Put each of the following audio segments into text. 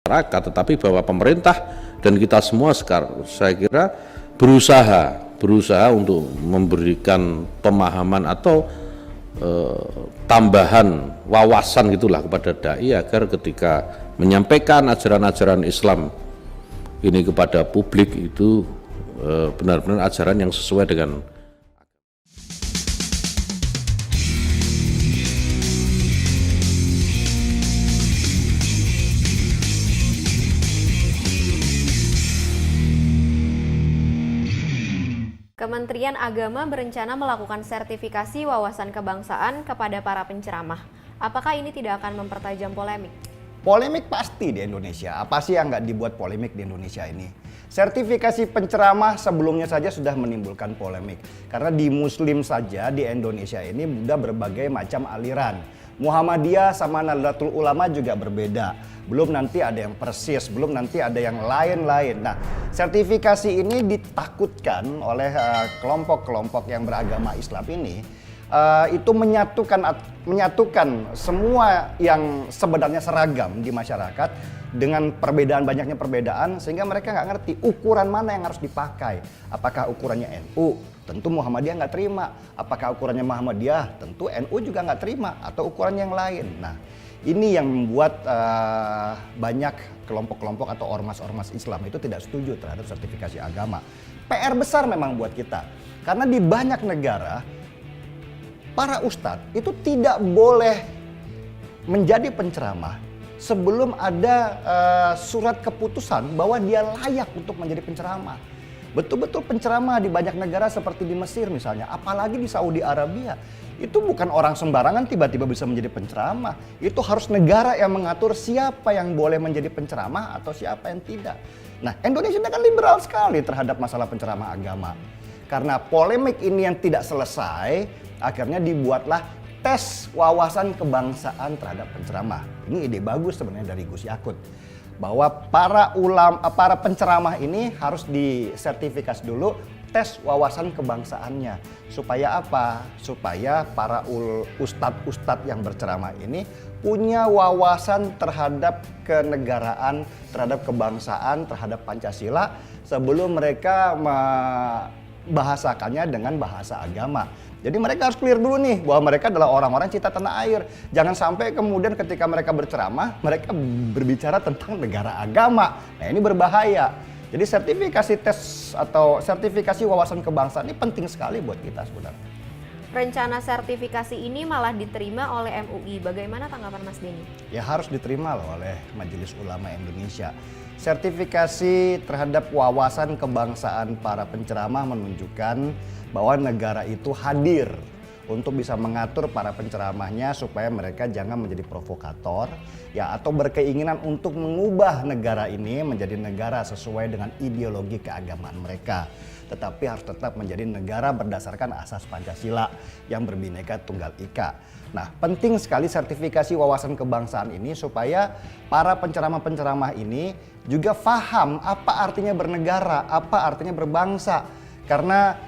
masyarakat, tetapi bahwa pemerintah dan kita semua sekarang saya kira berusaha untuk memberikan pemahaman atau tambahan wawasan gitulah kepada dai agar ketika menyampaikan ajaran-ajaran Islam ini kepada publik itu benar-benar ajaran yang sesuai dengan Kementerian Agama berencana melakukan sertifikasi wawasan kebangsaan kepada para penceramah. Apakah ini tidak akan mempertajam polemik? Polemik pasti di Indonesia. Apa sih yang nggak dibuat polemik di Indonesia ini? Sertifikasi penceramah sebelumnya saja sudah menimbulkan polemik. Karena di Muslim saja di Indonesia ini sudah berbagai macam aliran. Muhammadiyah sama Nahdlatul Ulama juga berbeda. Belum nanti ada yang Persis, belum nanti ada yang lain-lain. Nah, sertifikasi ini ditakutkan oleh kelompok-kelompok yang beragama Islam ini. Itu menyatukan semua yang sebenarnya seragam di masyarakat dengan banyaknya perbedaan, sehingga mereka nggak ngerti ukuran mana yang harus dipakai. Apakah ukurannya NU? Tentu Muhammadiyah nggak terima. Apakah ukurannya Muhammadiyah? Tentu NU juga nggak terima. Atau ukuran yang lain. Nah, ini yang membuat banyak kelompok-kelompok atau ormas-ormas Islam itu tidak setuju terhadap sertifikasi agama. PR besar memang buat kita. Karena di banyak negara para ustadz itu tidak boleh menjadi penceramah sebelum ada surat keputusan bahwa dia layak untuk menjadi penceramah. Betul-betul penceramah di banyak negara seperti di Mesir misalnya, apalagi di Saudi Arabia. Itu bukan orang sembarangan tiba-tiba bisa menjadi penceramah. Itu harus negara yang mengatur siapa yang boleh menjadi penceramah atau siapa yang tidak. Nah, Indonesia kan liberal sekali terhadap masalah penceramah agama. Karena polemik ini yang tidak selesai, akhirnya dibuatlah tes wawasan kebangsaan terhadap penceramah. Ini ide bagus sebenarnya dari Gus Yakut. Bahwa para penceramah ini harus disertifikasi dulu tes wawasan kebangsaannya. Supaya apa? Supaya para ustadz-ustadz yang berceramah ini punya wawasan terhadap kenegaraan, terhadap kebangsaan, terhadap Pancasila sebelum mereka membahasakannya dengan bahasa agama. Jadi mereka harus clear dulu nih bahwa mereka adalah orang-orang cinta tanah air. Jangan sampai kemudian ketika mereka berceramah, mereka berbicara tentang negara agama. Nah, ini berbahaya. Jadi sertifikasi tes atau sertifikasi wawasan kebangsaan ini penting sekali buat kita sebenarnya. Rencana sertifikasi ini malah diterima oleh MUI. Bagaimana tanggapan Mas Denny? Ya harus diterima loh oleh Majelis Ulama Indonesia. Sertifikasi terhadap wawasan kebangsaan para penceramah menunjukkan bahwa negara itu hadir untuk bisa mengatur para penceramahnya supaya mereka jangan menjadi provokator ya atau berkeinginan untuk mengubah negara ini menjadi negara sesuai dengan ideologi keagamaan mereka, tetapi harus tetap menjadi negara berdasarkan asas Pancasila yang berbineka tunggal ika. Nah, penting sekali sertifikasi wawasan kebangsaan ini supaya para penceramah-penceramah ini juga paham apa artinya bernegara, apa artinya berbangsa. Karena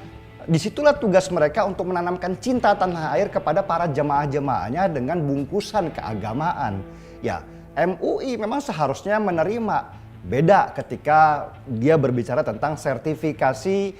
disitulah tugas mereka untuk menanamkan cinta tanah air kepada para jemaah-jemaahnya dengan bungkusan keagamaan. Ya, MUI memang seharusnya menerima. Beda ketika dia berbicara tentang sertifikasi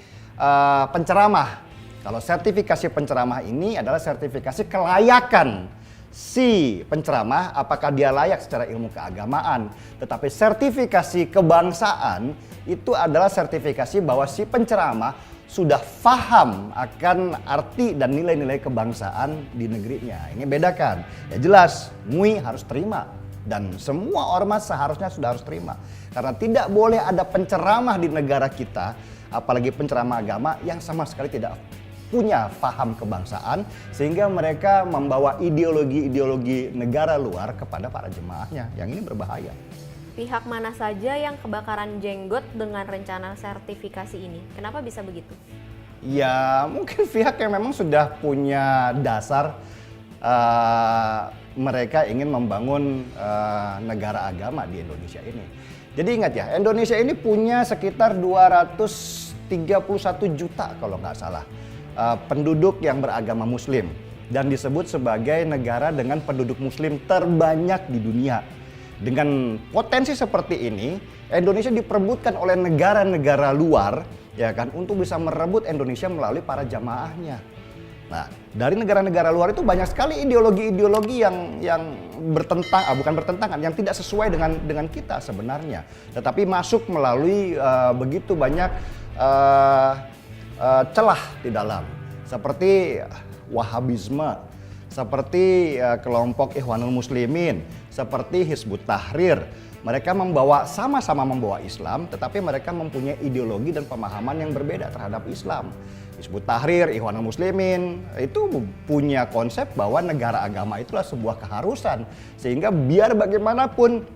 penceramah. Kalau sertifikasi penceramah ini adalah sertifikasi kelayakan si penceramah, apakah dia layak secara ilmu keagamaan. Tetapi sertifikasi kebangsaan itu adalah sertifikasi bahwa si penceramah sudah paham akan arti dan nilai-nilai kebangsaan di negerinya. Ini bedakan. Ya jelas, MUI harus terima. Dan semua ormas seharusnya sudah harus terima. Karena tidak boleh ada penceramah di negara kita, apalagi penceramah agama yang sama sekali tidak punya paham kebangsaan, sehingga mereka membawa ideologi-ideologi negara luar kepada para jemaahnya. Yang ini berbahaya. Pihak mana saja yang kebakaran jenggot dengan rencana sertifikasi ini? Kenapa bisa begitu? Ya mungkin pihak yang memang sudah punya dasar mereka ingin membangun negara agama di Indonesia ini. Jadi ingat ya, Indonesia ini punya sekitar 231 juta kalau nggak salah penduduk yang beragama Muslim dan disebut sebagai negara dengan penduduk Muslim terbanyak di dunia. dengan potensi seperti ini, Indonesia diperebutkan oleh negara-negara luar, ya kan, untuk bisa merebut Indonesia melalui para jamaahnya. Nah, dari negara-negara luar itu banyak sekali ideologi-ideologi yang bukan bertentangan, yang tidak sesuai dengan kita sebenarnya, tetapi masuk melalui begitu banyak celah di dalam, seperti Wahabisme, seperti kelompok Ikhwanul Muslimin, seperti Hizbut Tahrir. Mereka sama-sama membawa Islam, tetapi mereka mempunyai ideologi dan pemahaman yang berbeda terhadap Islam. Hizbut Tahrir, Ikhwanul Muslimin itu punya konsep bahwa negara agama itulah sebuah keharusan, sehingga biar bagaimanapun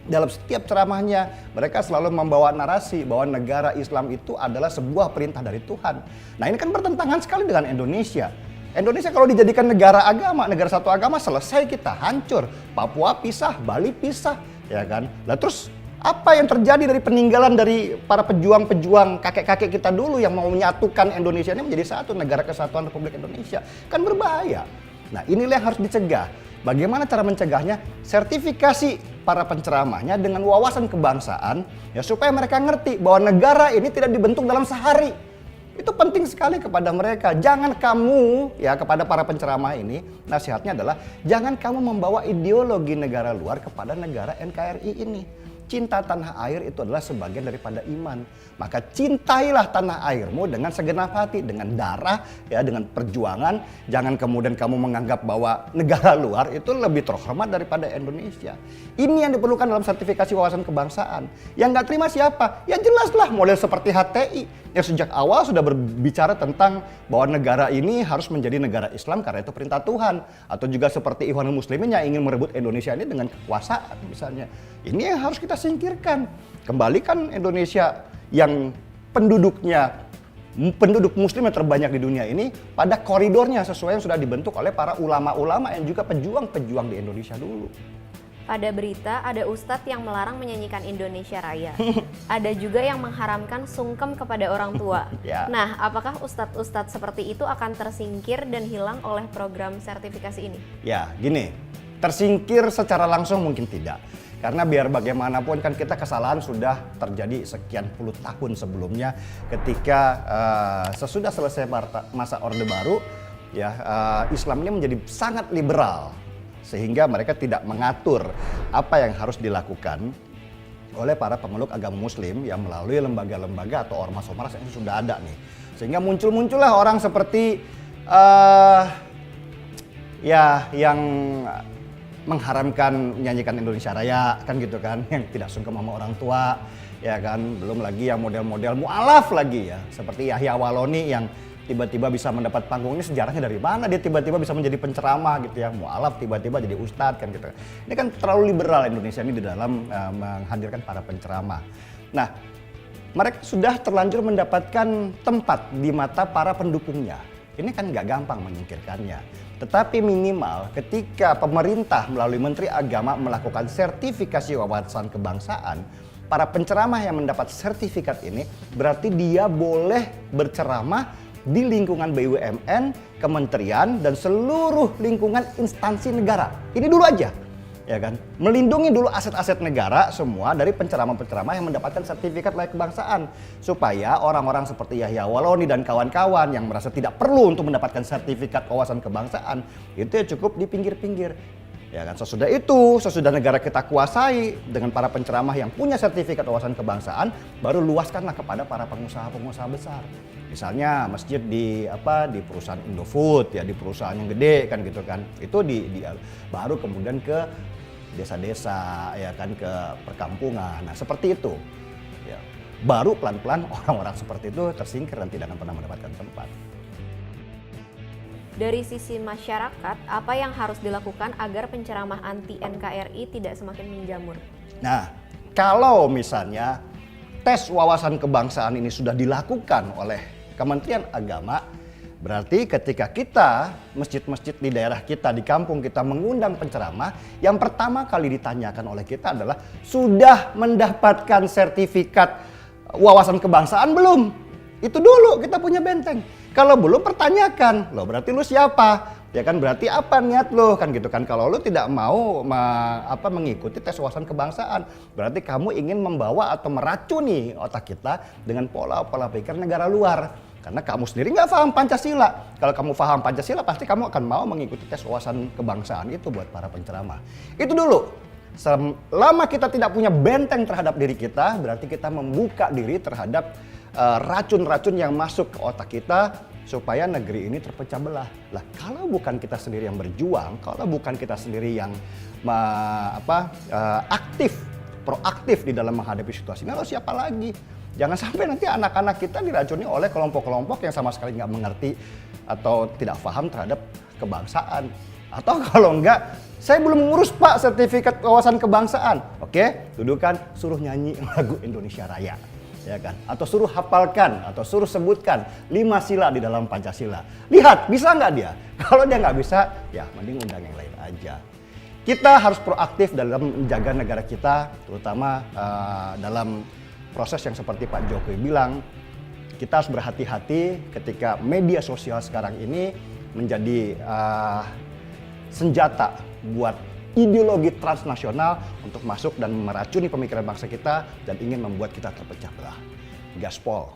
dalam setiap ceramahnya mereka selalu membawa narasi bahwa negara Islam itu adalah sebuah perintah dari Tuhan. Nah, ini kan bertentangan sekali dengan Indonesia. Indonesia kalau dijadikan negara agama, negara satu agama, selesai kita, hancur. Papua pisah, Bali pisah, ya kan? Lah terus apa yang terjadi dari peninggalan dari para pejuang-pejuang kakek-kakek kita dulu yang mau menyatukan Indonesia ini menjadi satu, negara kesatuan Republik Indonesia? Kan berbahaya. Nah, inilah yang harus dicegah. Bagaimana cara mencegahnya? Sertifikasi para penceramahnya dengan wawasan kebangsaan, ya, supaya mereka ngerti bahwa negara ini tidak dibentuk dalam sehari. Itu penting sekali kepada mereka. Jangan kamu, ya, kepada para penceramah ini, nasihatnya adalah jangan kamu membawa ideologi negara luar kepada negara NKRI ini. Cinta tanah air itu adalah sebagian daripada iman. Maka cintailah tanah airmu dengan segenap hati, dengan darah, ya, dengan perjuangan. Jangan kemudian kamu menganggap bahwa negara luar itu lebih terhormat daripada Indonesia. Ini yang diperlukan dalam sertifikasi wawasan kebangsaan. Yang nggak terima siapa? Ya jelaslah model seperti HTI yang sejak awal sudah berbicara tentang bahwa negara ini harus menjadi negara Islam karena itu perintah Tuhan. Atau juga seperti Ikhwanul Muslimin yang ingin merebut Indonesia ini dengan kekuasaan misalnya. Ini yang harus kita singkirkan. Kembalikan Indonesia yang penduduk muslim yang terbanyak di dunia ini pada koridornya sesuai yang sudah dibentuk oleh para ulama-ulama yang juga pejuang-pejuang di Indonesia dulu. Pada berita ada ustadz yang melarang menyanyikan Indonesia Raya. Ada juga yang mengharamkan sungkem kepada orang tua. Ya. Nah, apakah ustadz-ustadz seperti itu akan tersingkir dan hilang oleh program sertifikasi ini? Ya, gini, tersingkir secara langsung mungkin tidak. Karena biar bagaimanapun kan kita kesalahan sudah terjadi sekian puluh tahun sebelumnya ketika sesudah selesai masa Orde Baru, ya, Islam ini menjadi sangat liberal sehingga mereka tidak mengatur apa yang harus dilakukan oleh para pemeluk agama Muslim yang melalui lembaga-lembaga atau ormas-ormas yang sudah ada nih, sehingga muncullah orang seperti ya yang mengharamkan menyanyikan Indonesia Raya kan gitu kan, yang tidak sungkem sama orang tua, ya kan. Belum lagi yang model-model mu'alaf lagi ya, seperti Yahya Waloni yang tiba-tiba bisa mendapat panggung. Ini sejarahnya dari mana dia tiba-tiba bisa menjadi penceramah gitu ya, mu'alaf tiba-tiba jadi ustadz kan gitu. Ini kan terlalu liberal Indonesia ini di dalam menghadirkan para penceramah. Nah, mereka sudah terlanjur mendapatkan tempat di mata para pendukungnya. Ini kan nggak gampang menyingkirkannya. Tetapi minimal ketika pemerintah melalui Menteri Agama melakukan sertifikasi wawasan kebangsaan, para penceramah yang mendapat sertifikat ini berarti dia boleh berceramah di lingkungan BUMN, kementerian, dan seluruh lingkungan instansi negara. Ini dulu aja, ya kan? Melindungi dulu aset-aset negara semua dari penceramah-penceramah yang mendapatkan sertifikat layak kebangsaan, supaya orang-orang seperti Yahya Waloni dan kawan-kawan yang merasa tidak perlu untuk mendapatkan sertifikat wawasan kebangsaan itu ya cukup di pinggir-pinggir. Ya kan, sesudah negara kita kuasai dengan para penceramah yang punya sertifikat wawasan kebangsaan, baru luaskanlah kepada para pengusaha-pengusaha besar. Misalnya masjid di perusahaan Indofood ya, di perusahaan yang gede kan gitu kan. Itu baru kemudian ke desa-desa ya kan, ke perkampungan. Nah, seperti itu. Ya. Baru pelan-pelan orang-orang seperti itu tersingkir dan tidak akan pernah mendapatkan tempat. Dari sisi masyarakat, apa yang harus dilakukan agar penceramah anti NKRI tidak semakin menjamur? Nah, kalau misalnya tes wawasan kebangsaan ini sudah dilakukan oleh Kementerian Agama, berarti ketika kita, masjid-masjid di daerah kita, di kampung kita mengundang penceramah, yang pertama kali ditanyakan oleh kita adalah, sudah mendapatkan sertifikat wawasan kebangsaan belum? Itu dulu kita punya benteng. Kalau belum, pertanyakan, loh berarti lu siapa? ya kan berarti apa niat lo kan gitu kan. Kalau lo tidak mau mengikuti tes wawasan kebangsaan, berarti kamu ingin membawa atau meracuni otak kita dengan pola-pola pikir negara luar. Karena kamu sendiri nggak paham Pancasila. Kalau kamu paham Pancasila, pasti kamu akan mau mengikuti tes wawasan kebangsaan itu buat para penceramah. Itu dulu. Selama kita tidak punya benteng terhadap diri kita, berarti kita membuka diri terhadap racun-racun yang masuk ke otak kita supaya negeri ini terpecah belah. Lah, kalau bukan kita sendiri yang berjuang, kalau bukan kita sendiri yang proaktif di dalam menghadapi situasi ini, lalu siapa lagi? Jangan sampai nanti anak-anak kita diracuni oleh kelompok-kelompok yang sama sekali nggak mengerti atau tidak paham terhadap kebangsaan. Atau kalau enggak, saya belum ngurus Pak sertifikat wawasan kebangsaan. Oke, dudukan, suruh nyanyi lagu Indonesia Raya. Ya kan? Atau suruh hafalkan, atau suruh sebutkan 5 sila di dalam Pancasila. Lihat, bisa nggak dia? Kalau dia nggak bisa, ya mending undang yang lain aja. Kita harus proaktif dalam menjaga negara kita, terutama dalam proses yang seperti Pak Jokowi bilang, kita harus berhati-hati ketika media sosial sekarang ini menjadi senjata buat ideologi transnasional untuk masuk dan meracuni pemikiran bangsa kita dan ingin membuat kita terpecah belah. Gaspol.